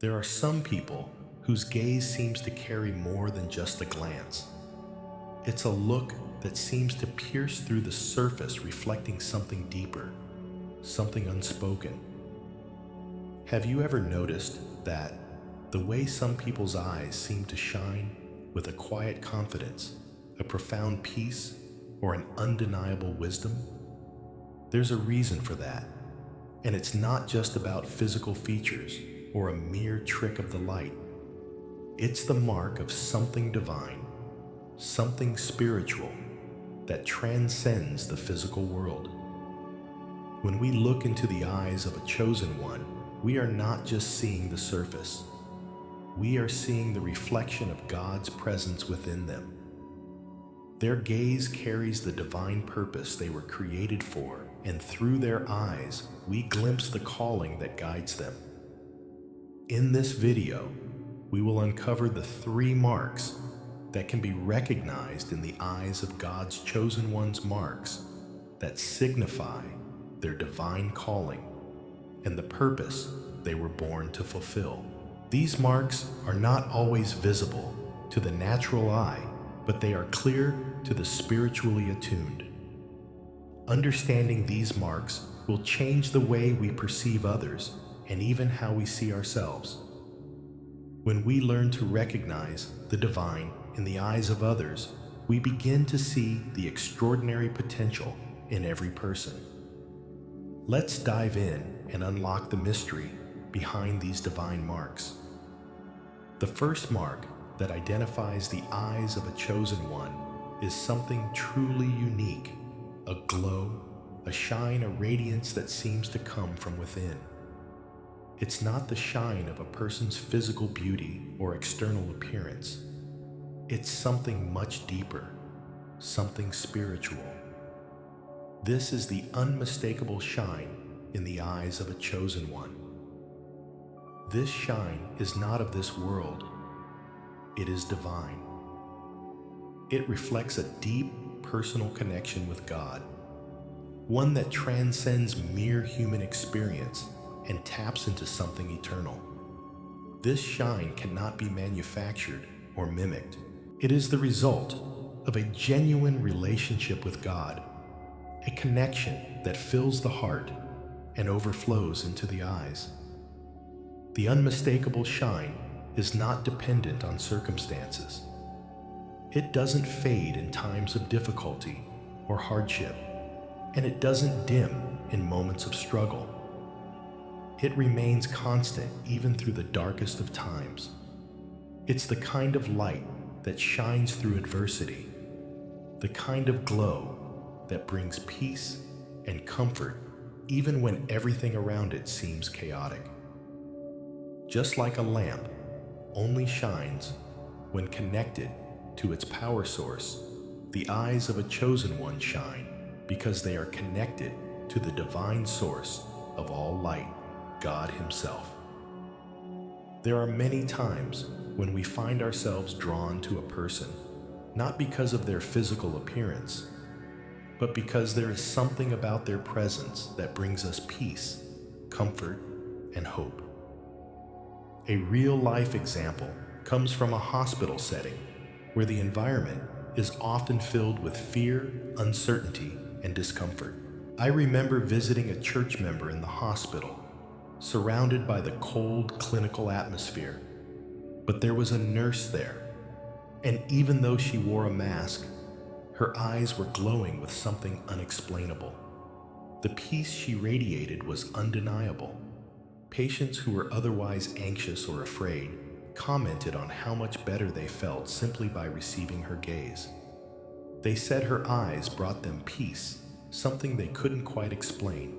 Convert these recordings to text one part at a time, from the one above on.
There are some people whose gaze seems to carry more than just a glance. It's a look that seems to pierce through the surface, reflecting something deeper, something unspoken. Have you ever noticed that the way some people's eyes seem to shine with a quiet confidence, a profound peace, or an undeniable wisdom? There's a reason for that, and it's not just about physical features or a mere trick of the light. It's the mark of something divine, something spiritual that transcends the physical world. When we look into the eyes of a chosen one, we are not just seeing the surface. We are seeing the reflection of God's presence within them. Their gaze carries the divine purpose they were created for, and through their eyes, we glimpse the calling that guides them. In this video, we will uncover the 3 marks that can be recognized in the eyes of God's chosen ones, marks that signify their divine calling and the purpose they were born to fulfill. These marks are not always visible to the natural eye, but they are clear to the spiritually attuned. Understanding these marks will change the way we perceive others and even how we see ourselves. When we learn to recognize the divine in the eyes of others, we begin to see the extraordinary potential in every person. Let's dive in and unlock the mystery behind these divine marks. The first mark that identifies the eyes of a chosen one is something truly unique, a glow, a shine, a radiance that seems to come from within. It's not the shine of a person's physical beauty or external appearance. It's something much deeper, something spiritual. This is the unmistakable shine in the eyes of a chosen one. This shine is not of this world. It is divine. It reflects a deep personal connection with God, one that transcends mere human experience and taps into something eternal. This shine cannot be manufactured or mimicked. It is the result of a genuine relationship with God, a connection that fills the heart and overflows into the eyes. The unmistakable shine is not dependent on circumstances. It doesn't fade in times of difficulty or hardship, and it doesn't dim in moments of struggle. It remains constant even through the darkest of times. It's the kind of light that shines through adversity, the kind of glow that brings peace and comfort even when everything around it seems chaotic. Just like a lamp only shines when connected to its power source, the eyes of a chosen one shine because they are connected to the divine source of all light, God Himself. There are many times when we find ourselves drawn to a person, not because of their physical appearance, but because there is something about their presence that brings us peace, comfort, and hope. A real-life example comes from a hospital setting where the environment is often filled with fear, uncertainty, and discomfort. I remember visiting a church member in the hospital, surrounded by the cold clinical atmosphere. But there was a nurse there, and even though she wore a mask, her eyes were glowing with something unexplainable. The peace she radiated was undeniable. Patients who were otherwise anxious or afraid commented on how much better they felt simply by receiving her gaze. They said her eyes brought them peace, something they couldn't quite explain,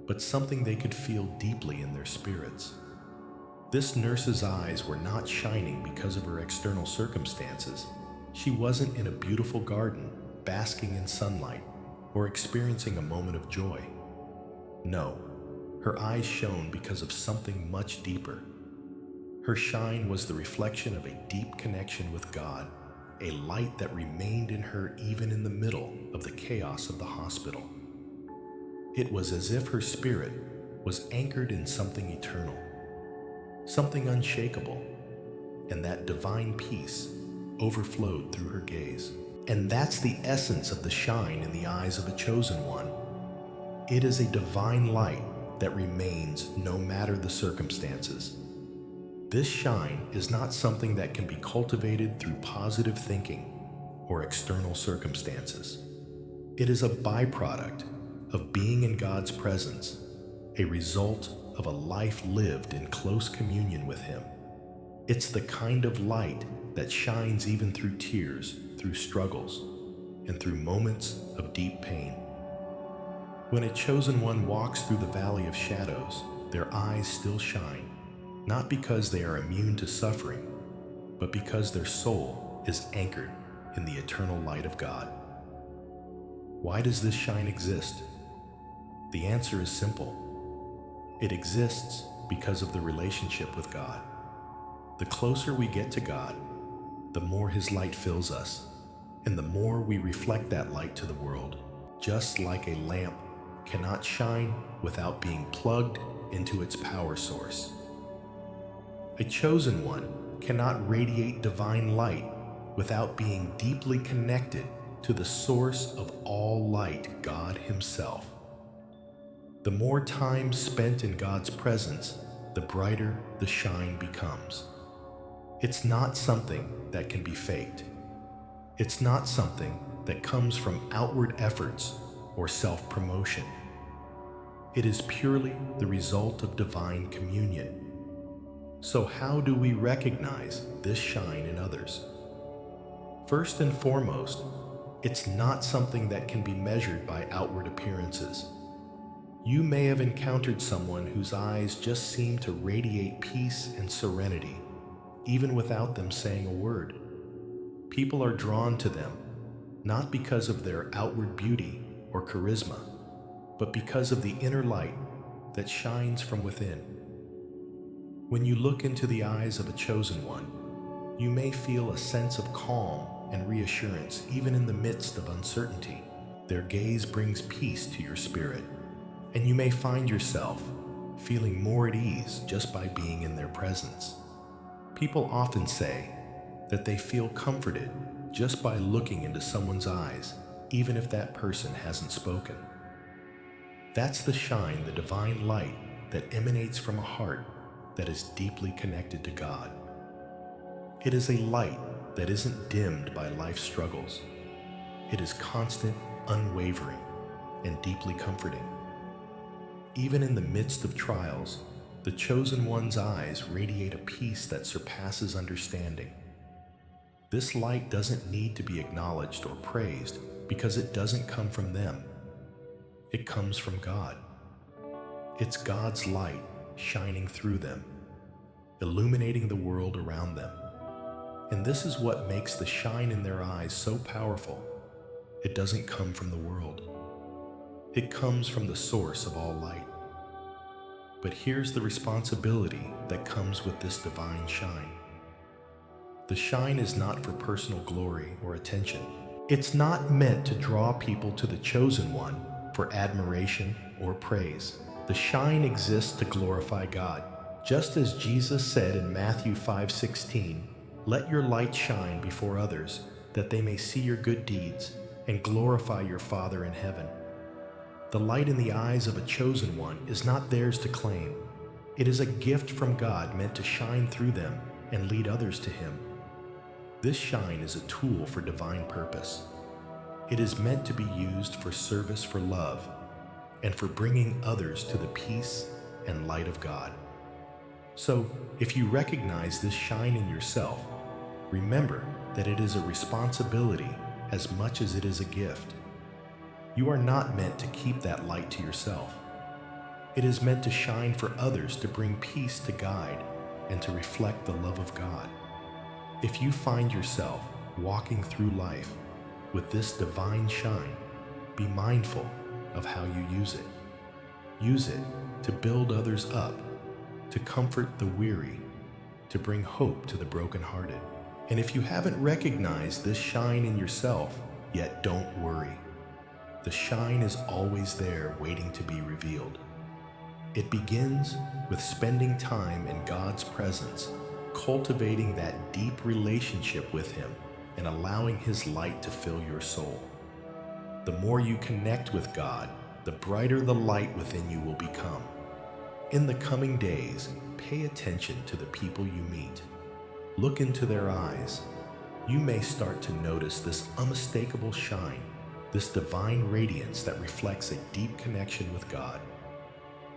but something they could feel deeply in their spirits. This nurse's eyes were not shining because of her external circumstances. She wasn't in a beautiful garden, basking in sunlight, or experiencing a moment of joy. No, her eyes shone because of something much deeper. Her shine was the reflection of a deep connection with God, a light that remained in her even in the middle of the chaos of the hospital. It was as if her spirit was anchored in something eternal, something unshakable, and that divine peace overflowed through her gaze. And that's the essence of the shine in the eyes of a chosen one. It is a divine light that remains no matter the circumstances. This shine is not something that can be cultivated through positive thinking or external circumstances. It is a byproduct of being in God's presence, a result of a life lived in close communion with Him. It's the kind of light that shines even through tears, through struggles, and through moments of deep pain. When a chosen one walks through the valley of shadows, their eyes still shine, not because they are immune to suffering, but because their soul is anchored in the eternal light of God. Why does this shine exist? The answer is simple. It exists because of the relationship with God. The closer we get to God, the more His light fills us, and the more we reflect that light to the world. Just like a lamp cannot shine without being plugged into its power source. A chosen one cannot radiate divine light without being deeply connected to the source of all light, God Himself. The more time spent in God's presence, the brighter the shine becomes. It's not something that can be faked. It's not something that comes from outward efforts or self-promotion. It is purely the result of divine communion. So how do we recognize this shine in others? First and foremost, it's not something that can be measured by outward appearances. You may have encountered someone whose eyes just seem to radiate peace and serenity, even without them saying a word. People are drawn to them, not because of their outward beauty or charisma, but because of the inner light that shines from within. When you look into the eyes of a chosen one, you may feel a sense of calm and reassurance even in the midst of uncertainty. Their gaze brings peace to your spirit, and you may find yourself feeling more at ease just by being in their presence. People often say that they feel comforted just by looking into someone's eyes, even if that person hasn't spoken. That's the shine, the divine light that emanates from a heart that is deeply connected to God. It is a light that isn't dimmed by life's struggles. It is constant, unwavering, and deeply comforting. Even in the midst of trials, the chosen one's eyes radiate a peace that surpasses understanding. This light doesn't need to be acknowledged or praised because it doesn't come from them. It comes from God. It's God's light shining through them, illuminating the world around them. And this is what makes the shine in their eyes so powerful. It doesn't come from the world. It comes from the source of all light. But here's the responsibility that comes with this divine shine. The shine is not for personal glory or attention. It's not meant to draw people to the chosen one for admiration or praise. The shine exists to glorify God. Just as Jesus said in Matthew 5:16, "Let your light shine before others, that they may see your good deeds and glorify your Father in heaven." The light in the eyes of a chosen one is not theirs to claim. It is a gift from God meant to shine through them and lead others to Him. This shine is a tool for divine purpose. It is meant to be used for service, for love, and for bringing others to the peace and light of God. So, if you recognize this shine in yourself, remember that it is a responsibility as much as it is a gift. You are not meant to keep that light to yourself. It is meant to shine for others, to bring peace, to guide, and to reflect the love of God. If you find yourself walking through life with this divine shine, be mindful of how you use it. Use it to build others up, to comfort the weary, to bring hope to the brokenhearted. And if you haven't recognized this shine in yourself yet, don't worry. The shine is always there, waiting to be revealed. It begins with spending time in God's presence, cultivating that deep relationship with Him and allowing His light to fill your soul. The more you connect with God, the brighter the light within you will become. In the coming days, pay attention to the people you meet. Look into their eyes. You may start to notice this unmistakable shine, this divine radiance that reflects a deep connection with God.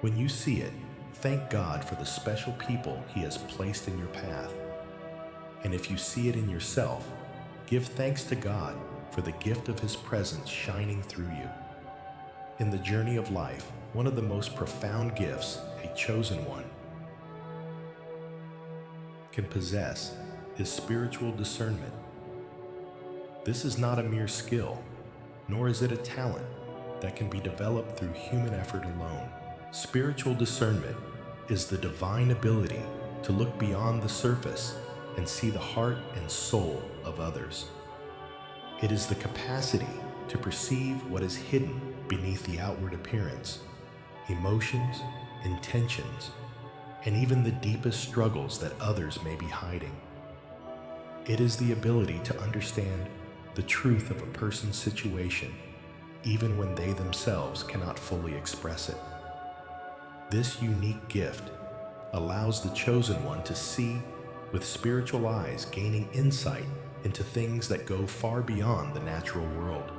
When you see it, thank God for the special people He has placed in your path. And if you see it in yourself, give thanks to God for the gift of His presence shining through you. In the journey of life, one of the most profound gifts a chosen one can possess is spiritual discernment. This is not a mere skill, nor is it a talent that can be developed through human effort alone. Spiritual discernment is the divine ability to look beyond the surface and see the heart and soul of others. It is the capacity to perceive what is hidden beneath the outward appearance, emotions, intentions, and even the deepest struggles that others may be hiding. It is the ability to understand the truth of a person's situation, even when they themselves cannot fully express it. This unique gift allows the chosen one to see with spiritual eyes, gaining insight into things that go far beyond the natural world.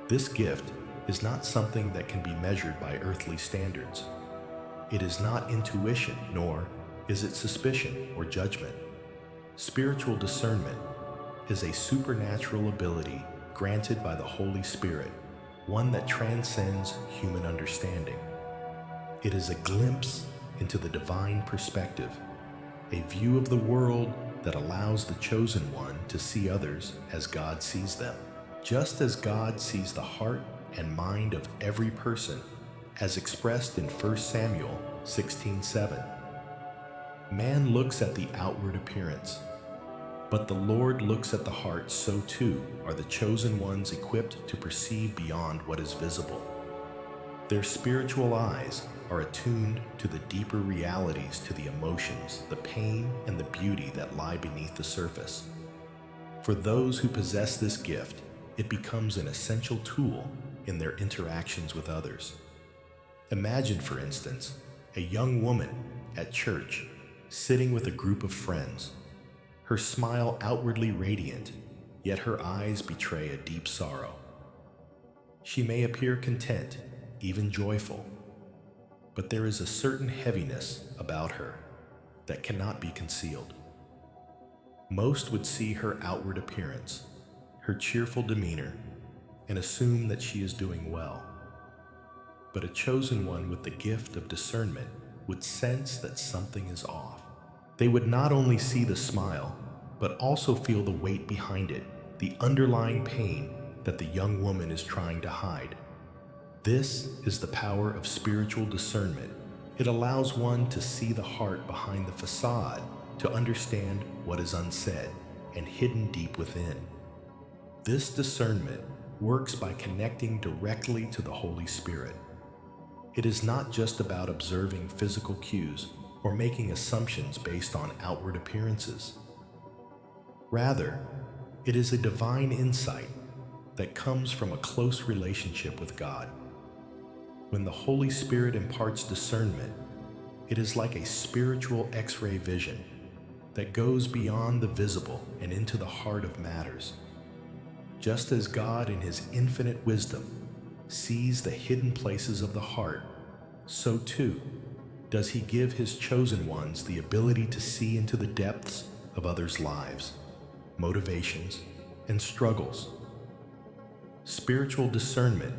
This gift is not something that can be measured by earthly standards. It is not intuition, nor is it suspicion or judgment. Spiritual discernment is a supernatural ability granted by the Holy Spirit, one that transcends human understanding. It is a glimpse into the divine perspective, a view of the world that allows the chosen one to see others as God sees them. Just as God sees the heart and mind of every person, as expressed in 1 Samuel 16:7. Man looks at the outward appearance, but the Lord looks at the heart. So too are the chosen ones equipped to perceive beyond what is visible. Their spiritual eyes are attuned to the deeper realities, to the emotions, the pain, and the beauty that lie beneath the surface. For those who possess this gift, it becomes an essential tool in their interactions with others. Imagine, for instance, a young woman at church sitting with a group of friends, her smile outwardly radiant, yet her eyes betray a deep sorrow. She may appear content, even joyful, but there is a certain heaviness about her that cannot be concealed. Most would see her outward appearance, her cheerful demeanor, and assume that she is doing well. But a chosen one with the gift of discernment would sense that something is off. They would not only see the smile, but also feel the weight behind it, the underlying pain that the young woman is trying to hide. This is the power of spiritual discernment. It allows one to see the heart behind the facade, to understand what is unsaid and hidden deep within. This discernment works by connecting directly to the Holy Spirit. It is not just about observing physical cues or making assumptions based on outward appearances. Rather, it is a divine insight that comes from a close relationship with God. When the Holy Spirit imparts discernment, it is like a spiritual X-ray vision that goes beyond the visible and into the heart of matters. Just as God in His infinite wisdom sees the hidden places of the heart, so too does He give His chosen ones the ability to see into the depths of others' lives, motivations, and struggles. Spiritual discernment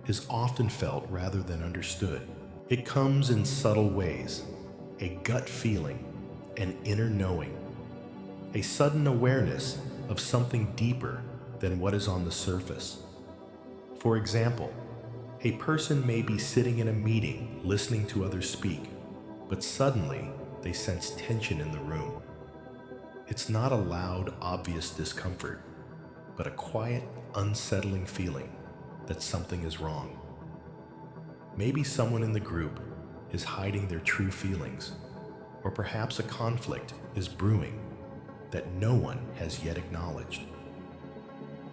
is often felt rather than understood. It comes in subtle ways, a gut feeling, an inner knowing, a sudden awareness of something deeper than what is on the surface. For example, a person may be sitting in a meeting listening to others speak, but suddenly they sense tension in the room. It's not a loud, obvious discomfort, but a quiet, unsettling feeling that something is wrong. Maybe someone in the group is hiding their true feelings, or perhaps a conflict is brewing that no one has yet acknowledged.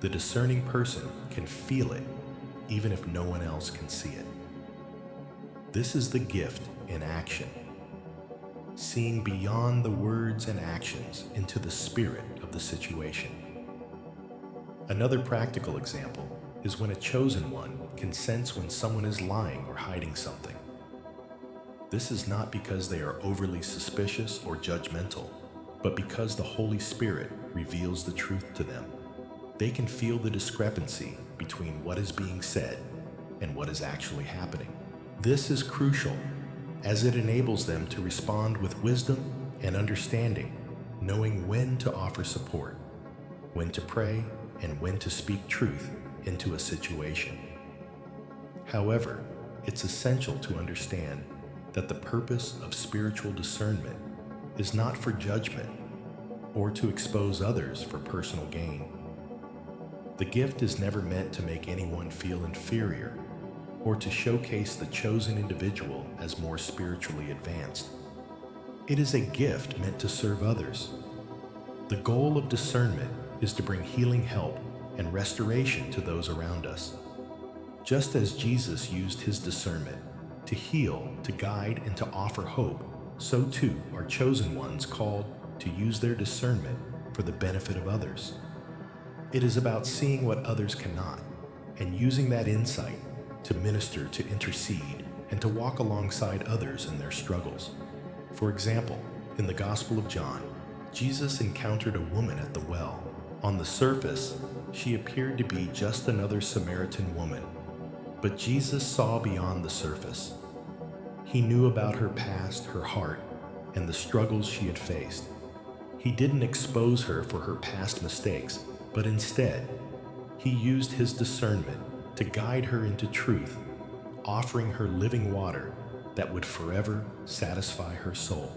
The discerning person can feel it even if no one else can see it. This is the gift in action, seeing beyond the words and actions into the spirit of the situation. Another practical example is when a chosen one can sense when someone is lying or hiding something. This is not because they are overly suspicious or judgmental, but because the Holy Spirit reveals the truth to them. They can feel the discrepancy between what is being said and what is actually happening. This is crucial, as it enables them to respond with wisdom and understanding, knowing when to offer support, when to pray, and when to speak truth into a situation. However, it's essential to understand that the purpose of spiritual discernment is not for judgment or to expose others for personal gain. The gift is never meant to make anyone feel inferior or to showcase the chosen individual as more spiritually advanced. It is a gift meant to serve others. The goal of discernment is to bring healing help and restoration to those around us. Just as Jesus used his discernment to heal, to guide, and to offer hope, so too are chosen ones called to use their discernment for the benefit of others. It is about seeing what others cannot and using that insight to minister, to intercede, and to walk alongside others in their struggles. For example, in the Gospel of John, Jesus encountered a woman at the well. On the surface, she appeared to be just another Samaritan woman, but Jesus saw beyond the surface. He knew about her past, her heart, and the struggles she had faced. He didn't expose her for her past mistakes, but instead, he used his discernment to guide her into truth, offering her living water that would forever satisfy her soul.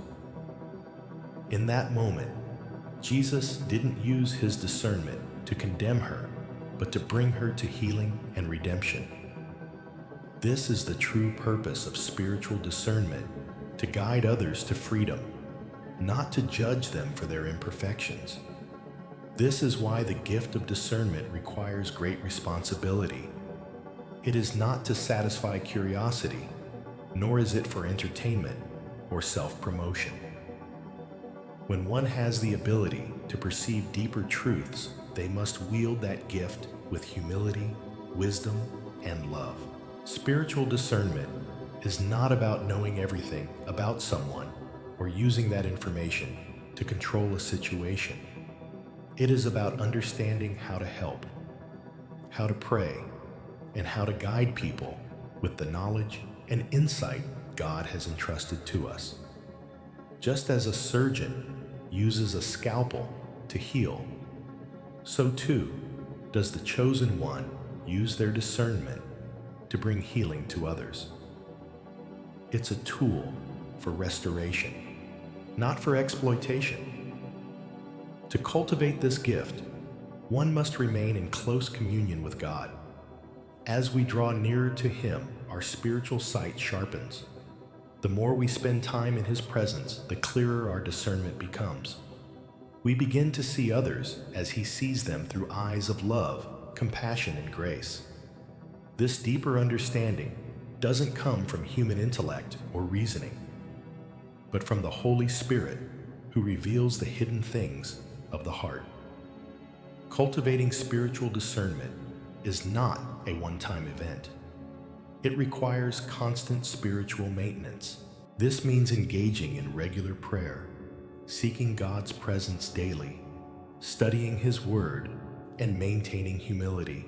In that moment, Jesus didn't use his discernment to condemn her, but to bring her to healing and redemption. This is the true purpose of spiritual discernment, to guide others to freedom, not to judge them for their imperfections. This is why the gift of discernment requires great responsibility. It is not to satisfy curiosity, nor is it for entertainment or self-promotion. When one has the ability to perceive deeper truths, they must wield that gift with humility, wisdom, and love. Spiritual discernment is not about knowing everything about someone or using that information to control a situation. It is about understanding how to help, how to pray, and how to guide people with the knowledge and insight God has entrusted to us. Just as a surgeon uses a scalpel to heal, so too does the chosen one use their discernment to bring healing to others. It's a tool for restoration, not for exploitation. To cultivate this gift, one must remain in close communion with God. As we draw nearer to Him, our spiritual sight sharpens. The more we spend time in His presence, the clearer our discernment becomes. We begin to see others as He sees them through eyes of love, compassion, and grace. This deeper understanding doesn't come from human intellect or reasoning, but from the Holy Spirit, who reveals the hidden things of the heart. Cultivating spiritual discernment is not a one-time event. It requires constant spiritual maintenance. This means engaging in regular prayer, seeking God's presence daily, studying His Word, and maintaining humility.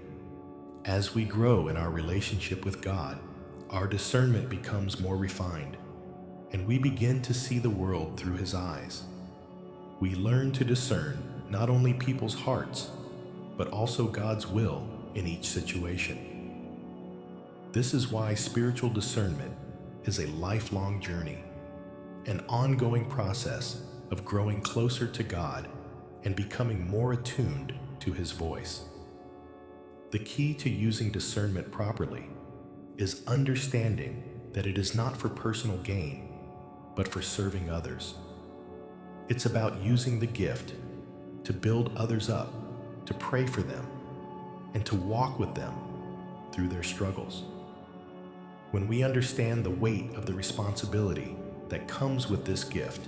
As we grow in our relationship with God, our discernment becomes more refined, and we begin to see the world through His eyes. We learn to discern not only people's hearts, but also God's will in each situation. This is why spiritual discernment is a lifelong journey, an ongoing process of growing closer to God and becoming more attuned to His voice. The key to using discernment properly is understanding that it is not for personal gain, but for serving others. It's about using the gift to build others up, to pray for them, and to walk with them through their struggles. When we understand the weight of the responsibility that comes with this gift,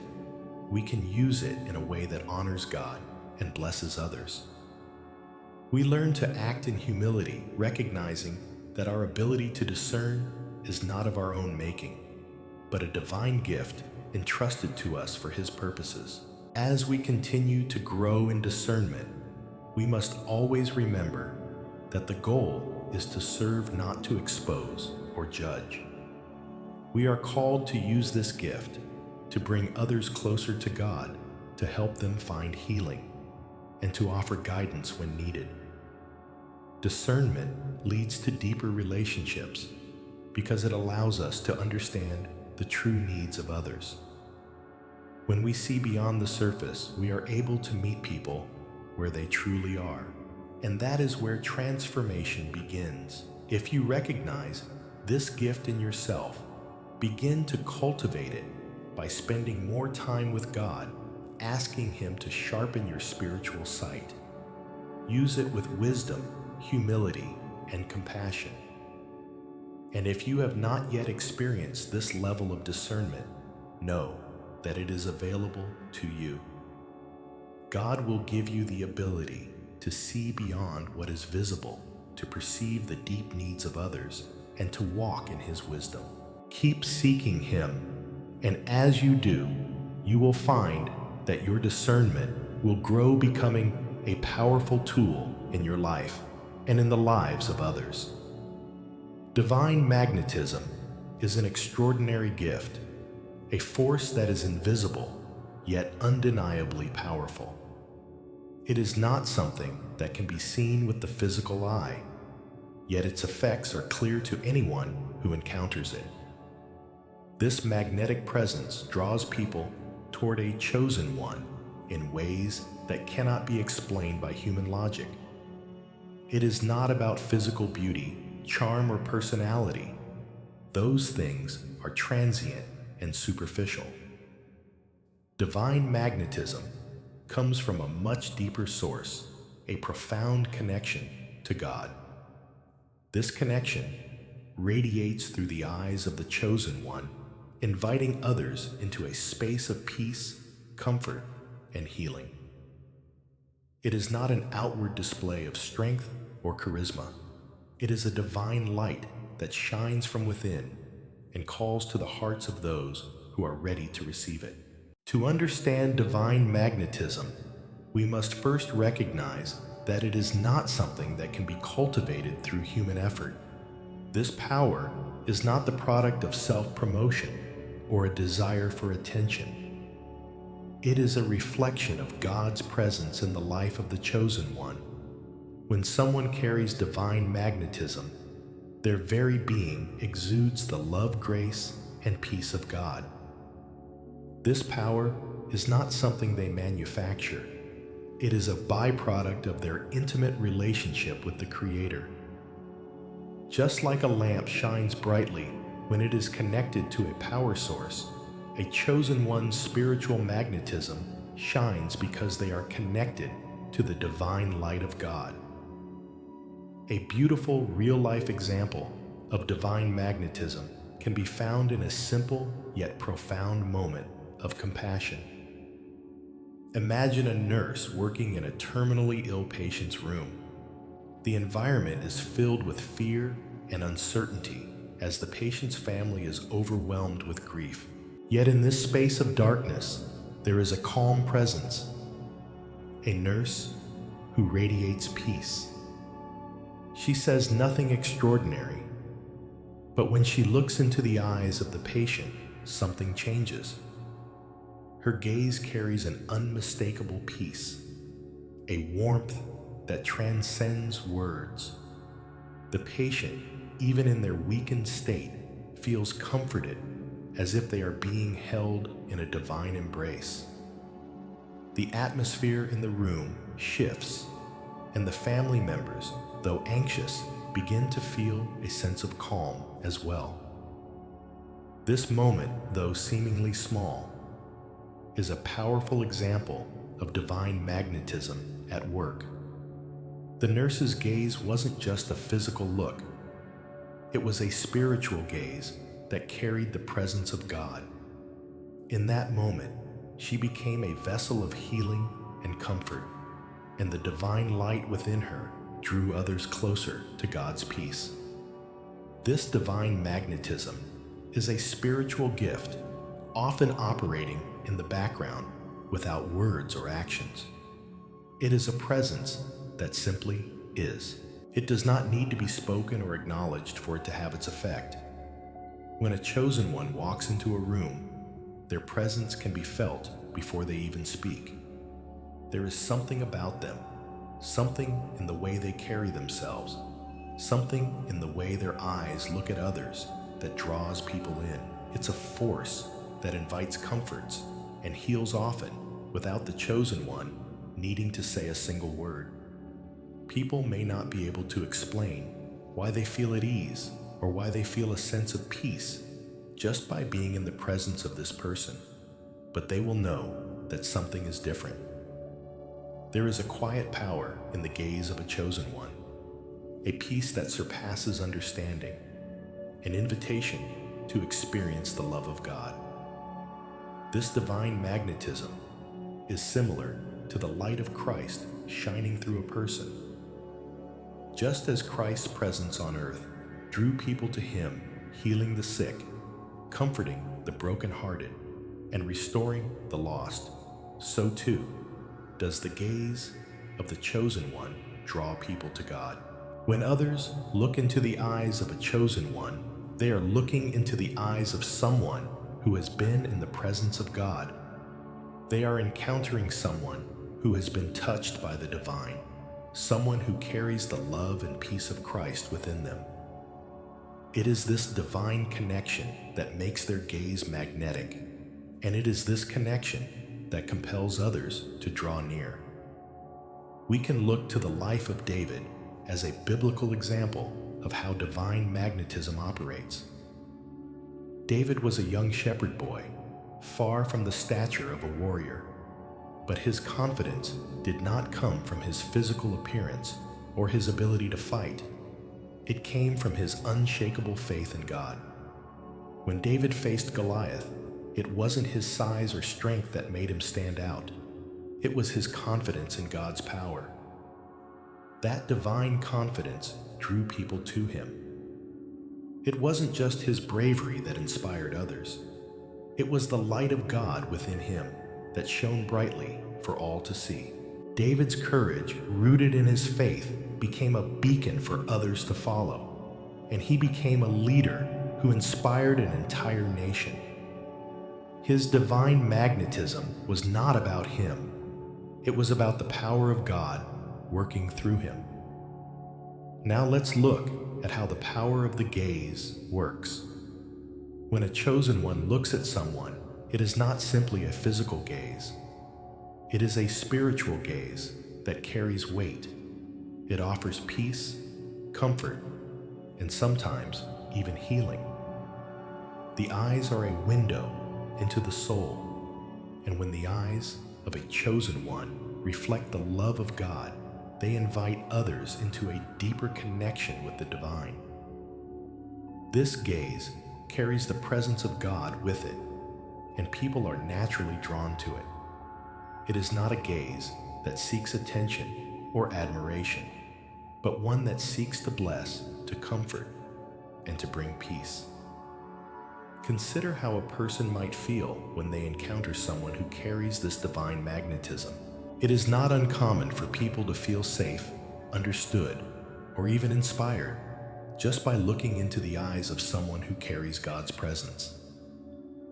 we can use it in a way that honors God and blesses others. We learn to act in humility, recognizing that our ability to discern is not of our own making, but a divine gift entrusted to us for His purposes. As we continue to grow in discernment, we must always remember that the goal is to serve, not to expose or judge. We are called to use this gift to bring others closer to God, to help them find healing, and to offer guidance when needed. Discernment leads to deeper relationships because it allows us to understand the true needs of others. When we see beyond the surface, we are able to meet people where they truly are, and that is where transformation begins. If you recognize this gift in yourself, begin to cultivate it by spending more time with God, asking Him to sharpen your spiritual sight. Use it with wisdom, humility, and compassion. And if you have not yet experienced this level of discernment, know that it is available to you. God will give you the ability to see beyond what is visible, to perceive the deep needs of others, and to walk in His wisdom. Keep seeking Him, and as you do, you will find that your discernment will grow, becoming a powerful tool in your life and in the lives of others. Divine magnetism is an extraordinary gift, a force that is invisible yet undeniably powerful. It is not something that can be seen with the physical eye, yet its effects are clear to anyone who encounters it. This magnetic presence draws people toward a chosen one in ways that cannot be explained by human logic. It is not about physical beauty, charm, or personality. Those things are transient and superficial. Divine magnetism comes from a much deeper source, a profound connection to God. This connection radiates through the eyes of the chosen one, inviting others into a space of peace, comfort, and healing. It is not an outward display of strength or charisma. It is a divine light that shines from within and calls to the hearts of those who are ready to receive it. To understand divine magnetism, we must first recognize that it is not something that can be cultivated through human effort. This power is not the product of self-promotion or a desire for attention. It is a reflection of God's presence in the life of the chosen one. When someone carries divine magnetism, their very being exudes the love, grace, and peace of God. This power is not something they manufacture. It is a byproduct of their intimate relationship with the Creator. Just like a lamp shines brightly when it is connected to a power source, a chosen one's spiritual magnetism shines because they are connected to the divine light of God. A beautiful real-life example of divine magnetism can be found in a simple yet profound moment of compassion. Imagine a nurse working in a terminally ill patient's room. The environment is filled with fear and uncertainty as the patient's family is overwhelmed with grief. Yet in this space of darkness, there is a calm presence, a nurse who radiates peace. She says nothing extraordinary, but when she looks into the eyes of the patient, something changes. Her gaze carries an unmistakable peace, a warmth that transcends words. The patient, even in their weakened state, feels comforted as if they are being held in a divine embrace. The atmosphere in the room shifts, and the family members, though anxious, begin to feel a sense of calm as well. This moment, though seemingly small, is a powerful example of divine magnetism at work. The nurse's gaze wasn't just a physical look, it was a spiritual gaze that carried the presence of God. In that moment, she became a vessel of healing and comfort, and the divine light within her drew others closer to God's peace. This divine magnetism is a spiritual gift, often operating in the background without words or actions. It is a presence that simply is. It does not need to be spoken or acknowledged for it to have its effect. When a chosen one walks into a room, their presence can be felt before they even speak. There is something about them, something in the way they carry themselves, something in the way their eyes look at others that draws people in. It's a force that invites comforts and heals often without the chosen one needing to say a single word. People may not be able to explain why they feel at ease or why they feel a sense of peace just by being in the presence of this person, but they will know that something is different. There is a quiet power in the gaze of a chosen one, a peace that surpasses understanding, an invitation to experience the love of God. This divine magnetism is similar to the light of Christ shining through a person. Just as Christ's presence on earth drew people to him, healing the sick, comforting the brokenhearted, and restoring the lost, so too does the gaze of the chosen one draw people to God. When others look into the eyes of a chosen one, they are looking into the eyes of someone who has been in the presence of God. They are encountering someone who has been touched by the divine, someone who carries the love and peace of Christ within them. It is this divine connection that makes their gaze magnetic, and it is this connection that compels others to draw near. We can look to the life of David as a biblical example of how divine magnetism operates. David was a young shepherd boy, far from the stature of a warrior, but his confidence did not come from his physical appearance or his ability to fight. It came from his unshakable faith in God. When David faced Goliath, it wasn't his size or strength that made him stand out. It was his confidence in God's power. That divine confidence drew people to him. It wasn't just his bravery that inspired others. It was the light of God within him that shone brightly for all to see. David's courage, rooted in his faith, became a beacon for others to follow, and he became a leader who inspired an entire nation. His divine magnetism was not about him. It was about the power of God working through him. Now let's look at how the power of the gaze works. When a chosen one looks at someone, it is not simply a physical gaze. It is a spiritual gaze that carries weight. It offers peace, comfort, and sometimes even healing. The eyes are a window into the soul, and when the eyes of a chosen one reflect the love of God, they invite others into a deeper connection with the divine. This gaze carries the presence of God with it, and people are naturally drawn to it. It is not a gaze that seeks attention or admiration, but one that seeks to bless, to comfort, and to bring peace. Consider how a person might feel when they encounter someone who carries this divine magnetism. It is not uncommon for people to feel safe, understood, or even inspired just by looking into the eyes of someone who carries God's presence.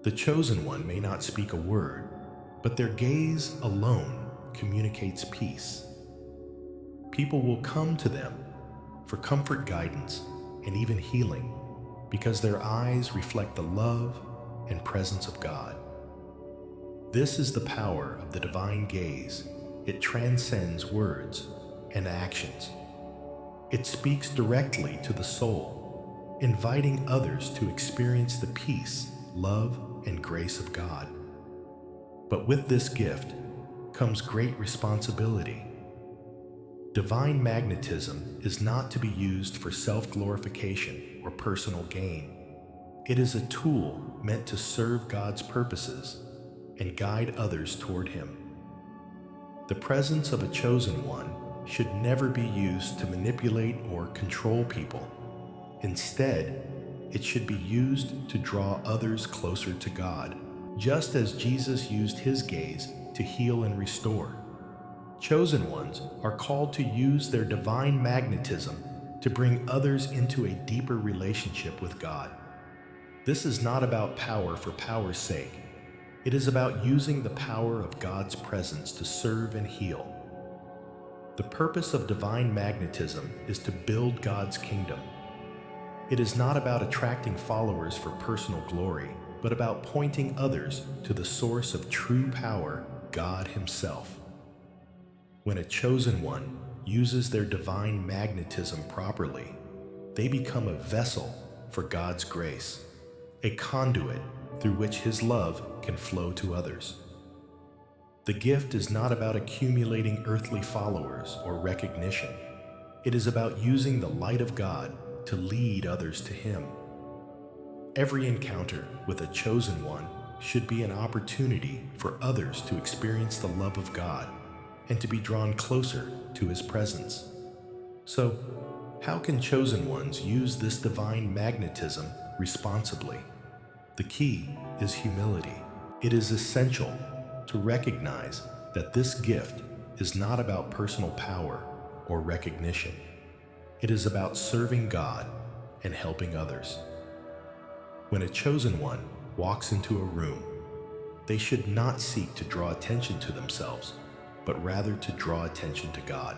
The chosen one may not speak a word, but their gaze alone communicates peace. People will come to them for comfort, guidance, and even healing because their eyes reflect the love and presence of God. This is the power of the divine gaze. It transcends words and actions. It speaks directly to the soul, inviting others to experience the peace love, and grace of God. But with this gift comes great responsibility. Divine magnetism is not to be used for self-glorification or personal gain. It is a tool meant to serve God's purposes and guide others toward Him. The presence of a chosen one should never be used to manipulate or control people. Instead, it should be used to draw others closer to God, just as Jesus used His gaze to heal and restore. Chosen ones are called to use their divine magnetism to bring others into a deeper relationship with God. This is not about power for power's sake. It is about using the power of God's presence to serve and heal. The purpose of divine magnetism is to build God's kingdom. It is not about attracting followers for personal glory, but about pointing others to the source of true power, God Himself. When a chosen one uses their divine magnetism properly, they become a vessel for God's grace, a conduit through which His love can flow to others. The gift is not about accumulating earthly followers or recognition. It is about using the light of God to lead others to Him. Every encounter with a chosen one should be an opportunity for others to experience the love of God and to be drawn closer to His presence. So, how can chosen ones use this divine magnetism responsibly? The key is humility. It is essential to recognize that this gift is not about personal power or recognition. It is about serving God and helping others. When a chosen one walks into a room, they should not seek to draw attention to themselves, but rather to draw attention to God.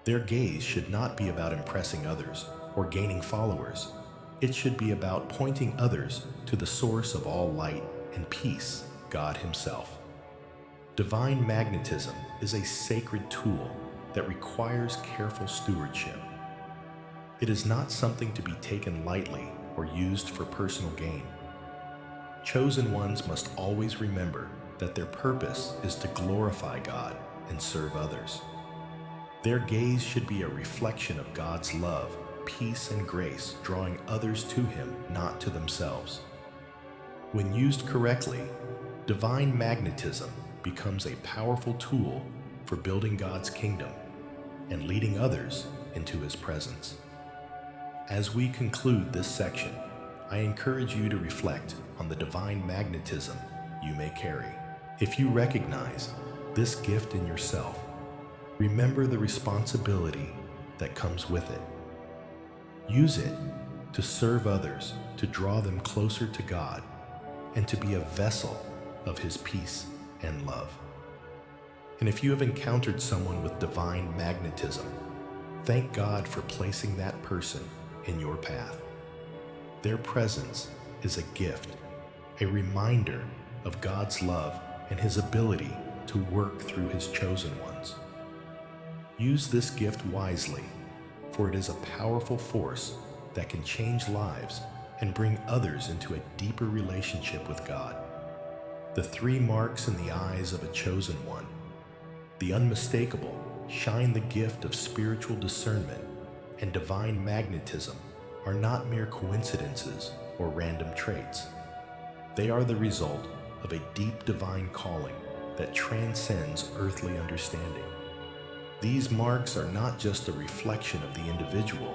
Their gaze should not be about impressing others or gaining followers. It should be about pointing others to the source of all light and peace, God Himself. Divine magnetism is a sacred tool that requires careful stewardship. It is not something to be taken lightly or used for personal gain. Chosen ones must always remember that their purpose is to glorify God and serve others. Their gaze should be a reflection of God's love, peace, and grace, drawing others to Him, not to themselves. When used correctly, divine magnetism becomes a powerful tool for building God's kingdom and leading others into His presence. As we conclude this section, I encourage you to reflect on the divine magnetism you may carry. If you recognize this gift in yourself, remember the responsibility that comes with it. Use it to serve others, to draw them closer to God, and to be a vessel of His peace and love. And if you have encountered someone with divine magnetism, thank God for placing that person in your path. Their presence is a gift, a reminder of God's love and His ability to work through His chosen ones. Use this gift wisely, for it is a powerful force that can change lives and bring others into a deeper relationship with God. The three marks in the eyes of a chosen one, the unmistakable, shine the gift of spiritual discernment and divine magnetism, are not mere coincidences or random traits. They are the result of a deep divine calling that transcends earthly understanding. These marks are not just a reflection of the individual,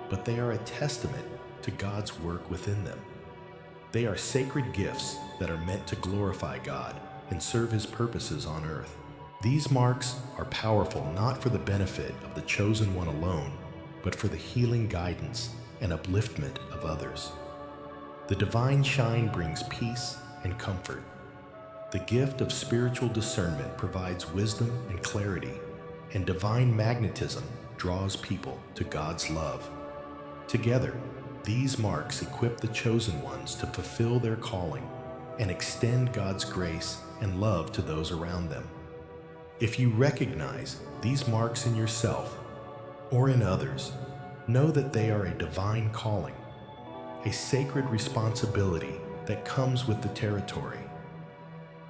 but they are a testament to God's work within them. They are sacred gifts that are meant to glorify God and serve His purposes on earth. These marks are powerful not for the benefit of the chosen one alone, but for the healing guidance and upliftment of others. The divine shine brings peace and comfort. The gift of spiritual discernment provides wisdom and clarity, and divine magnetism draws people to God's love. Together, these marks equip the chosen ones to fulfill their calling and extend God's grace and love to those around them. If you recognize these marks in yourself or in others, know that they are a divine calling, a sacred responsibility that comes with the territory.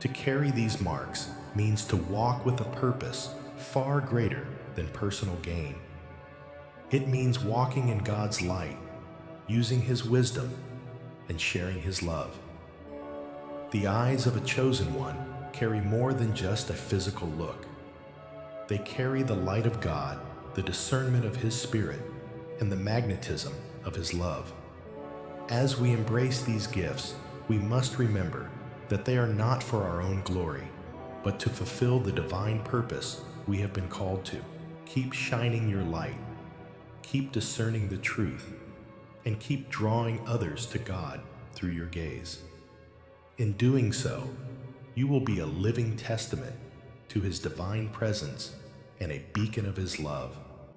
To carry these marks means to walk with a purpose far greater than personal gain. It means walking in God's light, using His wisdom, and sharing His love. The eyes of a chosen one carry more than just a physical look. They carry the light of God, the discernment of His Spirit, and the magnetism of His love. As we embrace these gifts, we must remember that they are not for our own glory, but to fulfill the divine purpose we have been called to. Keep shining your light, keep discerning the truth, and keep drawing others to God through your gaze. In doing so, you will be a living testament to His divine presence and a beacon of His love.